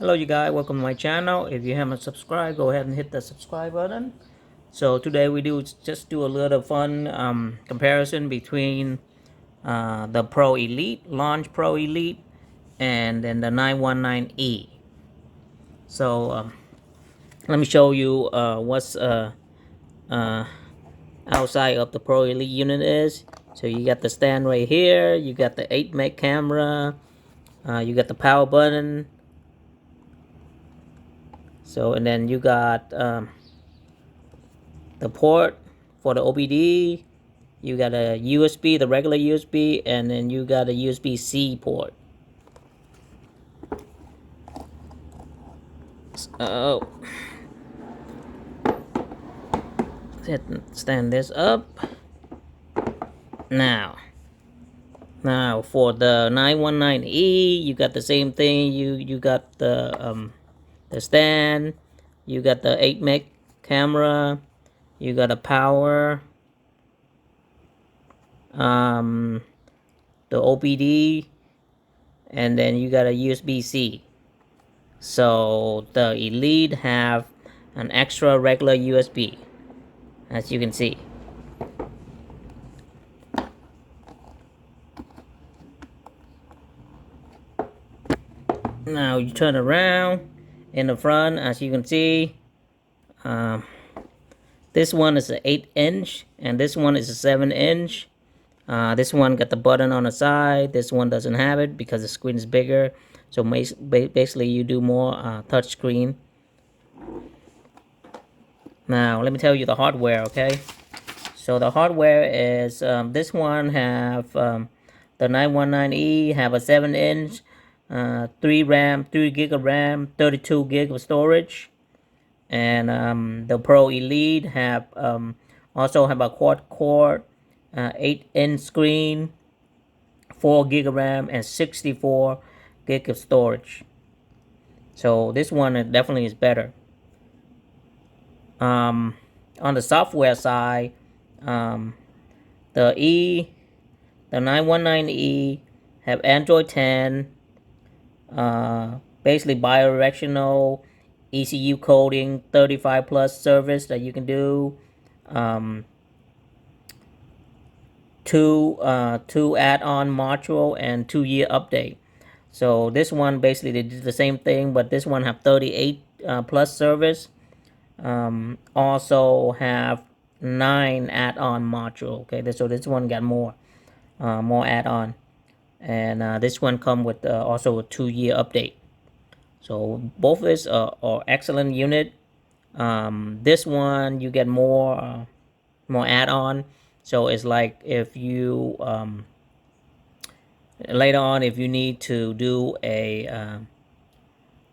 Hello you guys, welcome to my channel. If you haven't subscribed, go ahead and hit the subscribe button. So today we just do a little fun comparison between the Pro Elite, Launch Pro Elite, and then the 919E. So let me show you what's outside of the Pro Elite unit is. So you got the stand right here, you got the 8 meg camera, you got the power button. So and then you got the port for the OBD. You got a USB, the regular USB, and then you got a USB-C port. So stand this up. Now for the 919E, you got the same thing. You got the stand, you got the 8 meg camera, you got a power, the OBD, and then you got a USB-C. So the Elite have an extra regular USB, as you can see. Now you turn around in the front, as you can see, this one is an 8-inch and this one is a 7-inch. This one got the button on the side. This one doesn't have it because the screen is bigger. So basically you do more touch screen. Now let me tell you the hardware, okay? So the hardware is this one have the 919E have a 7-inch, 3 gig of RAM, 32 gig of storage, and the Pro Elite have also have a quad core, 8-inch screen, 4 gig of RAM, and 64 gig of storage. So this one definitely is better. On the software side, the 919E have Android 10, basically bidirectional ECU coding, 35 plus service that you can do, two add-on module and 2-year update. So this one basically they did the same thing, but this one have 38 plus service. Also have 9 add-on module. Okay, so this one got more add-on, and this one come with also a 2-year update. So both of this are excellent unit. This one you get more add-on. So it's like if you later on if you need to do a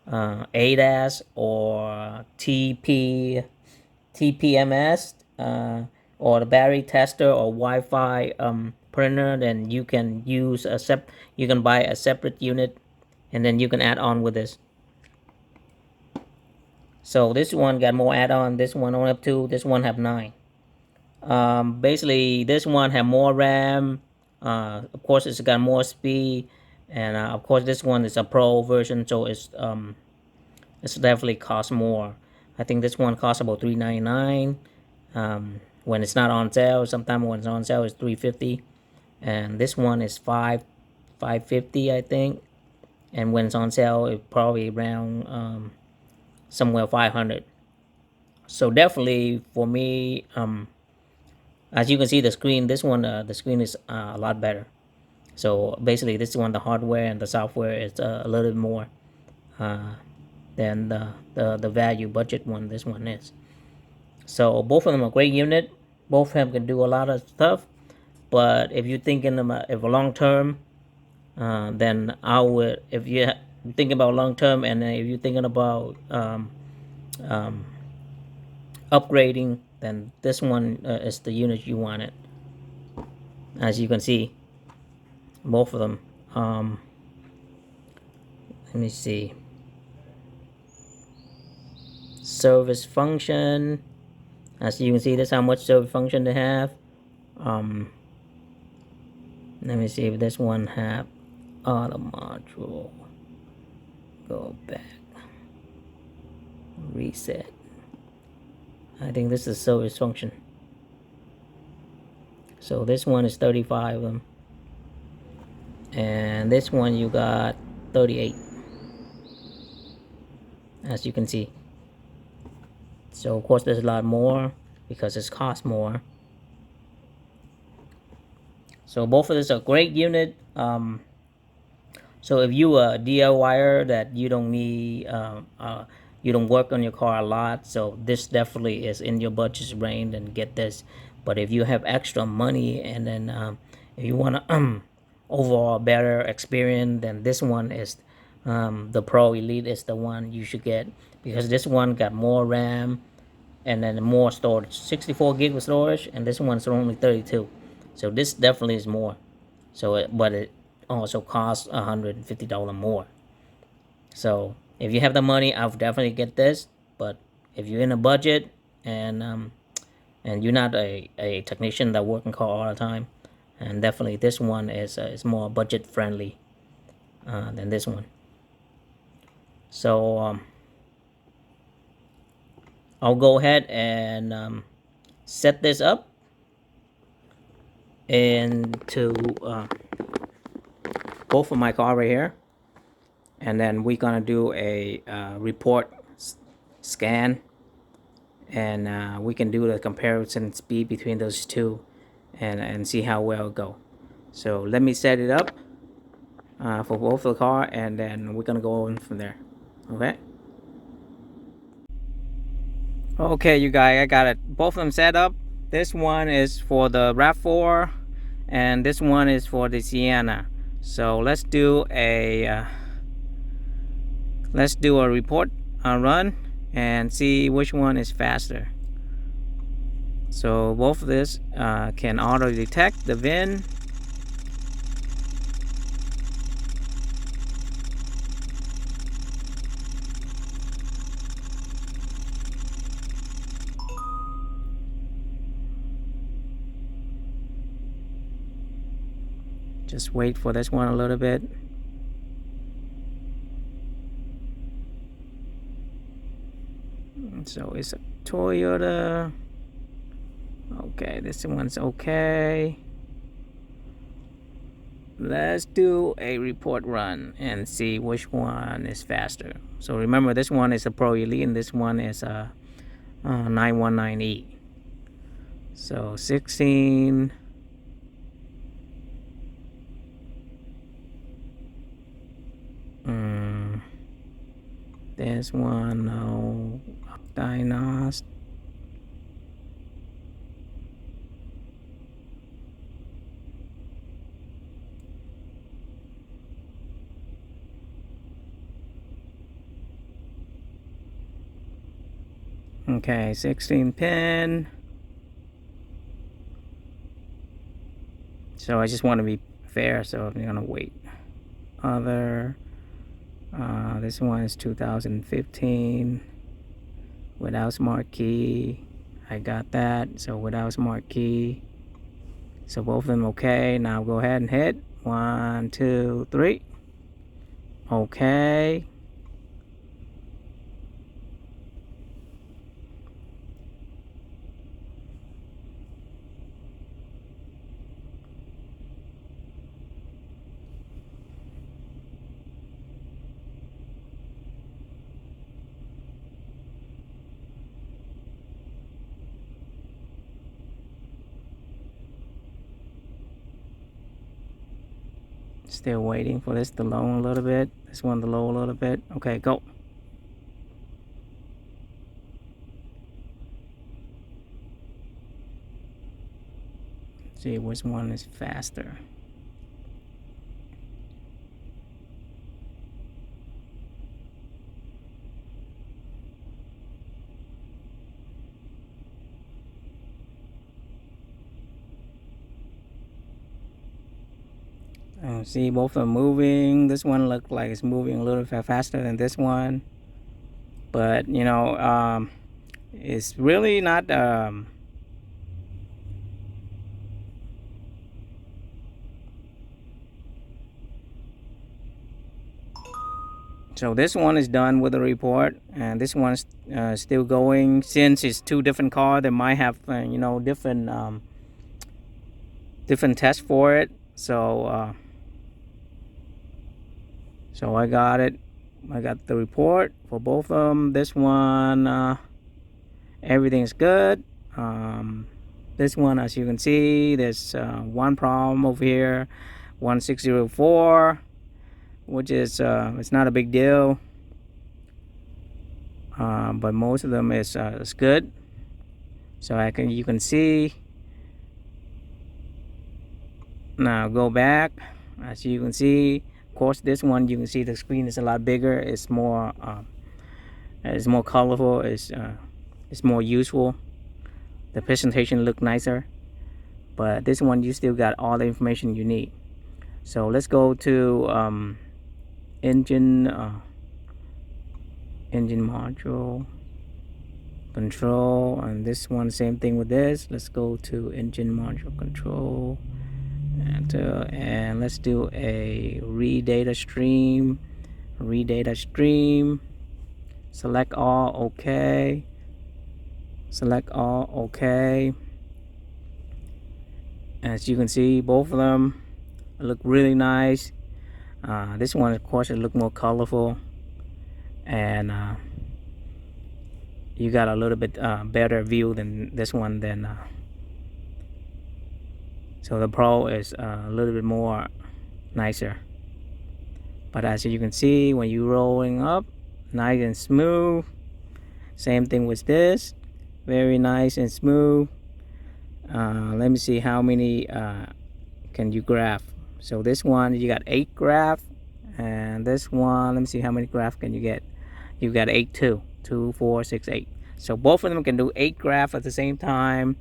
ADAS or TPMS or the battery tester or Wi-Fi printer, then you can use you can buy a separate unit, and then you can add on with this. So this one got more add-on. This one only have 2. This one have 9. Basically this one have more RAM. Of course it's got more speed, and of course this one is a Pro version, so it's definitely cost more. I think this one costs about $399 when it's not on sale. Sometimes when it's on sale it's $350, and this one is $550 I think, and when it's on sale it probably around somewhere $500. So definitely for me, as you can see the screen, this one the screen is a lot better. So basically this one, the hardware and the software is a little bit more than the value budget one this one is. So both of them are great unit. Both of them can do a lot of stuff, but if you're thinking about if a long term, then I would, if you're thinking about long term, and if you're thinking about upgrading, then this one is the unit you wanted. As you can see, both of them. Let me see. Service function. As you can see, this is how much service function they have. Let me see if this one have auto module. Go back. reset. I think this is service function. So this one is 35 of them, and this one you got 38, as you can see. So of course there's a lot more because it's cost more. So both of these are great unit. So if you are a DIYer that you don't need, you don't work on your car a lot, so this definitely is in your budget range, and get this. But if you have extra money, and then if you want to overall better experience, then this one is the Pro Elite is the one you should get, because this one got more RAM and then more storage, 64 gig of storage, and this one's only 32. So this definitely is more. So but it also costs $150 more. So if you have the money, I'll definitely get this. But if you're in a budget, and you're not a technician that work in car all the time, and definitely this one is more budget friendly than this one. So I'll go ahead and set this up into both of my car right here, and then we're gonna do a report scan, and we can do the comparison speed between those two, and see how well it go. So let me set it up for both the car, and then we're gonna go on from there. Okay, you guys, I got it, both of them set up. This one is for the RAV4, and this one is for the Sienna. So let's do a report run and see which one is faster. So both of this can auto detect the VIN. Just wait for this one a little bit. So it's a Toyota. Okay, this one's okay. Let's do a report run and see which one is faster. So remember, this one is a Pro Elite, and this one is a 919E. So 16. This one, no. Diagnostic. Okay, 16 pin. So I just want to be fair, so I'm gonna wait. Other. This one is 2015 without smart key. I got that. So without smart key. So both of them okay. Now go ahead and hit 1, 2, 3. Okay. Still waiting for this to load a little bit. This one to load a little bit. Okay, go. See which one is faster. See, both are moving. This one looks like it's moving a little bit faster than this one, but you know, it's really not So this one is done with the report, and this one's still going. Since it's two different cars, they might have different tests for it. So so I got it. I got the report for both of them. This one, everything's good. This one, as you can see, there's one problem over here, 1604, which is it's not a big deal, but most of them is good. So you can see. Now go back. As you can see, of course, this one you can see the screen is a lot bigger. It's more colorful. It's more useful. The presentation look nicer, but this one you still got all the information you need. So let's go to engine module control, and this one same thing with this. Let's go to engine module control, and let's do a read data stream. Select all, okay. Select all, okay. As you can see, both of them look really nice. This one, of course, it look more colorful, and you got a little bit better view than this one. So the Pro is a little bit more nicer. But as you can see, when you're rolling up, nice and smooth. Same thing with this, very nice and smooth. Let me see how many can you graph. So this one you got 8 graph, and this one, let me see how many graph can you get. You got 8 too. 2, 4, 6, 8. So both of them can do 8 graph at the same time.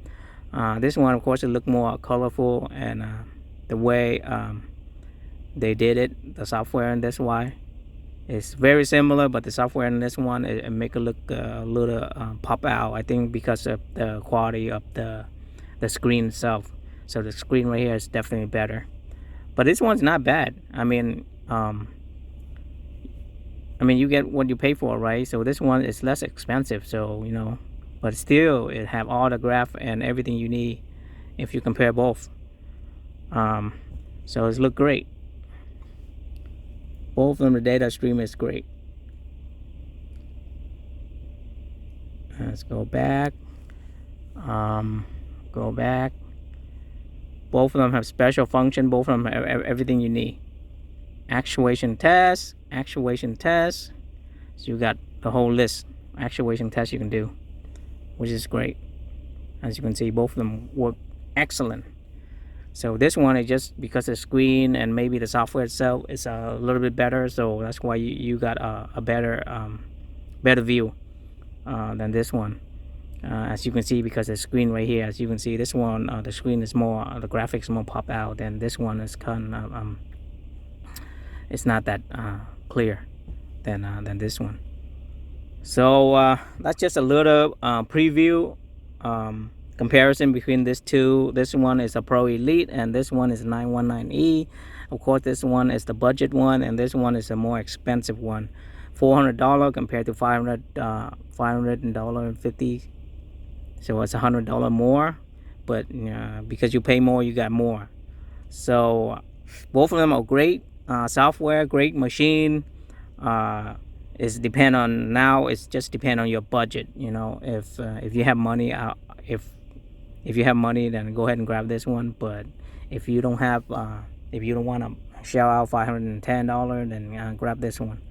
This one, of course, it look more colorful, and the way they did it, the software in this one is very similar, but the software in this one it make it look a little pop out. I think because of the quality of the screen itself. So the screen right here is definitely better, but this one's not bad. I mean you get what you pay for, right? So this one is less expensive, so but still it have all the graph and everything you need if you compare both. So it's look great. Both of them, the data stream is great. Let's go back. Go back. Both of them have special function. Both of them have everything you need. Actuation test. So you got the whole list actuation tests you can do, which is great. As you can see, both of them work excellent. So this one is just because the screen and maybe the software itself is a little bit better, so that's why you got a better view than this one. As you can see, because the screen right here, as you can see, this one the screen is more, the graphics more pop out, and this one is kind of it's not that clear than this one. So that's just a little preview comparison between these two. This one is a Pro Elite, and this one is 919E. Of course, this one is the budget one, and this one is a more expensive one, $400 compared to $500.50. So it's $100 more, but because you pay more, you got more. So both of them are great software, great machine. It's depend on, now it's just depend on your budget. If you have money, if you have money, then go ahead and grab this one. But if you don't have, if you don't want to shell out $510, then grab this one.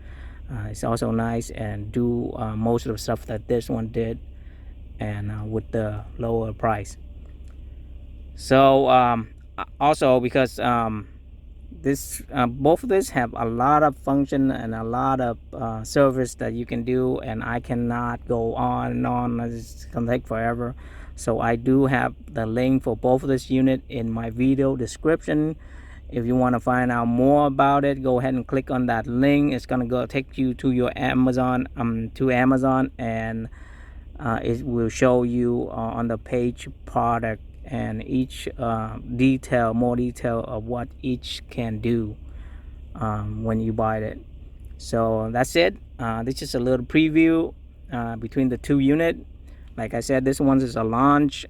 It's also nice and do most of the stuff that this one did, and with the lower price. So also because this both of this have a lot of function and a lot of service that you can do, and I cannot go on and on. It's gonna take forever. So I do have the link for both of this unit in my video description. If you want to find out more about it, go ahead and click on that link. It's gonna go take you to your Amazon, and it will show you on the page product and each more detail of what each can do when you buy it. So that's it. This is a little preview between the two unit. Like I said, this one is a launch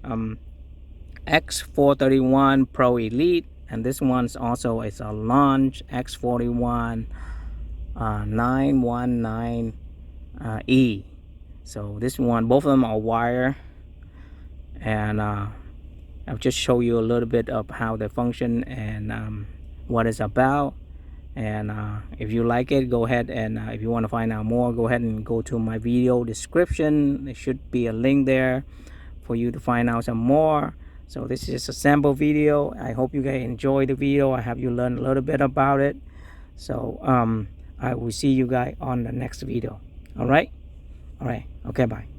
X431 Pro Elite, and this one's also is a launch X431 919E. So this one, both of them are wire, and I'll just show you a little bit of how they function and what it's about. And if you like it, go ahead and if you want to find out more, go ahead and go to my video description. There should be a link there for you to find out some more. So this is just a sample video. I hope you guys enjoy the video. I have you learn a little bit about it. So I will see you guys on the next video. All right, okay, bye.